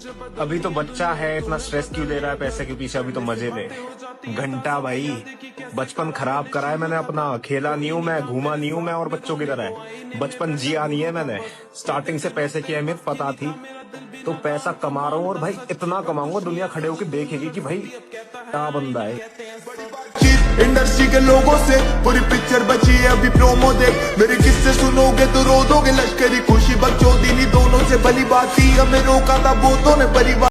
अभी तो बच्चा है, इतना स्ट्रेस क्यों ले रहा है पैसे के पीछे? अभी तो मजे ले। घंटा भाई, बचपन खराब करा है मैंने अपना। खेला नहीं हूं मैं, घूमा नहीं हूं मैं और बच्चों की तरह। बचपन जिया नहीं है मैंने। स्टार्टिंग से पैसे की अहमियत पता थी, तो पैसा कमा रहा हूँ और भाई इतना कमाऊंगा दुनिया खड़े होकर देखेगी कि भाई क्या बंदा है। इंडस्ट्री के लोगों से पूरी पिक्चर बची है अभी प्रोमो देख। मेरे किस्से सुनोगे तो रो दोगे। लश्करी खुशी बकचोदी दोनों से भली बात थी, हमें रोका था बोतों ने परिवार।